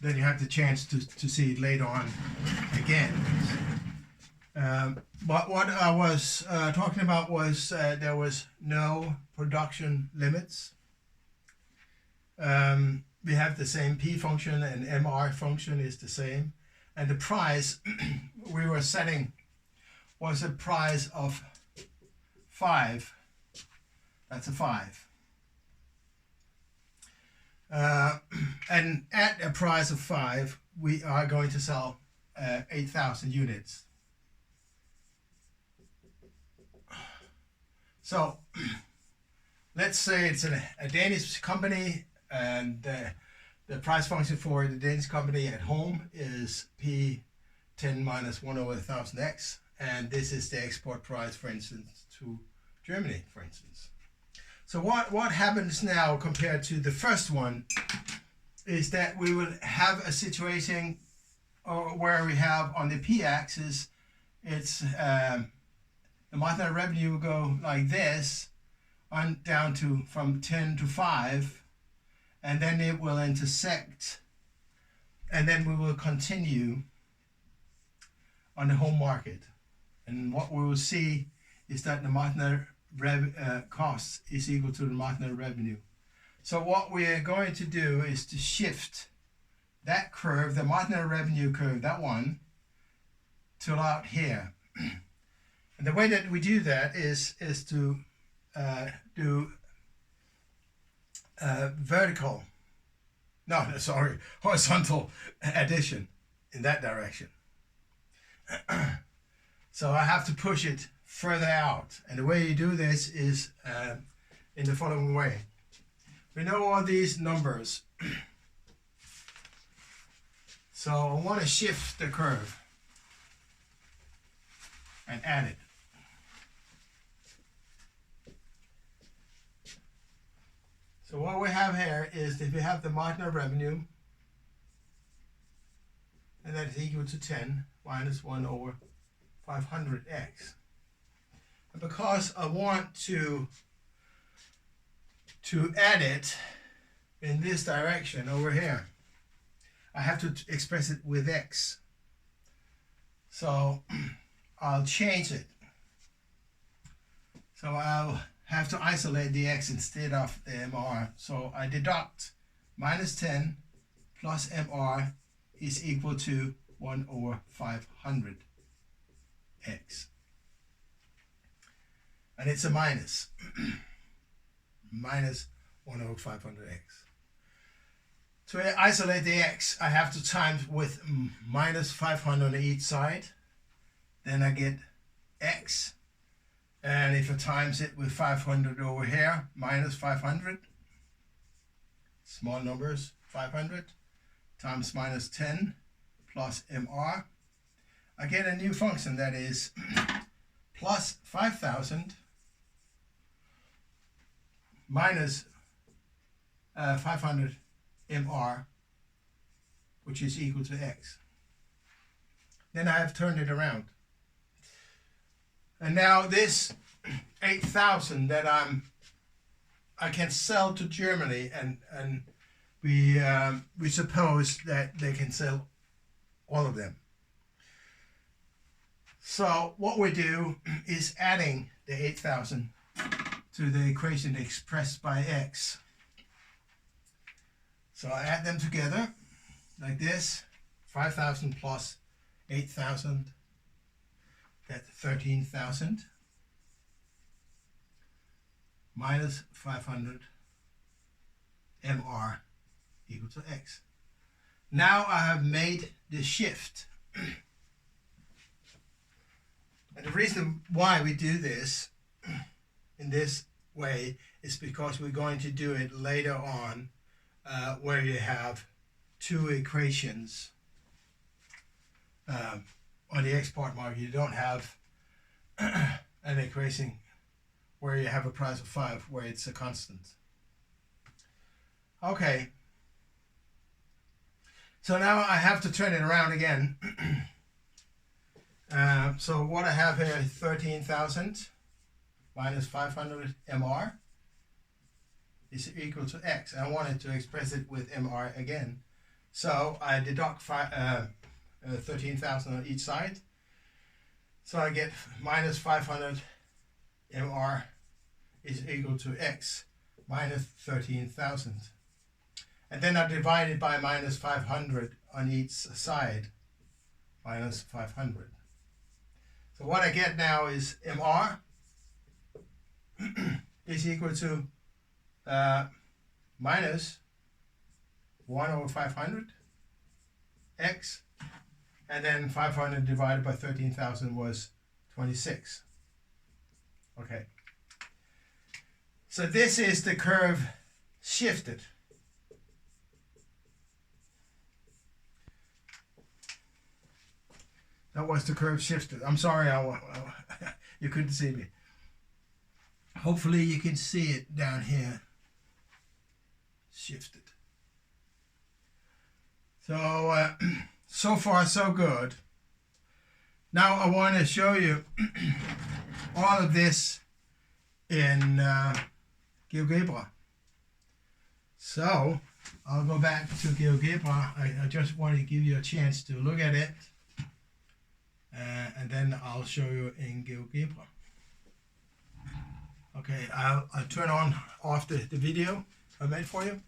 then you have the chance to see it later on again. But what I was talking about was there was no production limits. We have the same P function and MR function is the same. And the price we were setting was a price of 5. That's a 5. And at a price of 5, we are going to sell 8,000 units. So let's say it's a Danish company, and the price function for the Danish company at home is P10 minus 1 over 1,000x, and this is the export price, for instance, to Germany, for instance. So what happens now compared to the first one is that we will have a situation where we have on the p-axis, it's the marginal revenue will go like this on down to from 10 to 5, and then it will intersect, and then we will continue on the home market. And what we will see is that the marginal cost is equal to the marginal revenue. So what we are going to do is to shift that curve, the marginal revenue curve, that one, to out here. And the way that we do that is to do horizontal addition in that direction. So I have to push it further out. And the way you do this is in the following way. We know all these numbers. So I want to shift the curve and add it. So what we have here is if we have the marginal revenue, and that is equal to 10 minus 1 over 500x. And because I want to add it in this direction over here, I have to express it with x. So I'll change it. So I'll have to isolate the x instead of the mr. So I deduct minus 10 plus mr is equal to 1 over 500x. And it's a minus. Minus 1 over 500x. To isolate the x, I have to times with minus 500 on each side. Then I get x. And if I times it with 500 over here, minus 500, small numbers, 500, times minus 10 plus mr, I get a new function that is plus 5,000 minus 500 mr, which is equal to x. Then I have turned it around. And now this 8,000 that I can sell to Germany, and we suppose that they can sell all of them. So what we do is adding the 8,000 to the equation expressed by x. So I add them together like this, 5,000 plus 8,000. That's 13,000 minus 500 mr equal to x. Now I have made the shift. And the reason why we do this in this way is because we're going to do it later on where you have two equations. On the export market, you don't have an equation where you have a price of 5 where it's a constant. Okay. So now I have to turn it around again. So what I have here is 13,000 minus 500 mr is equal to x. I wanted to express it with mr again. So I deduct 13,000 on each side. So I get minus 500 MR is equal to X minus 13,000. And then I divide it by minus 500 on each side, minus 500. So what I get now is MR is equal to minus 1 over 500 X, and then 500 divided by 13,000 was 26. Okay. So this is the curve shifted. That was the curve shifted. I'm sorry, you couldn't see me. Hopefully you can see it down here. Shifted. So, so far so good. Now I want to show you all of this in GeoGebra. So I'll go back to GeoGebra. I just want to give you a chance to look at it. And then I'll show you in GeoGebra. Okay, I'll turn off the video I made for you.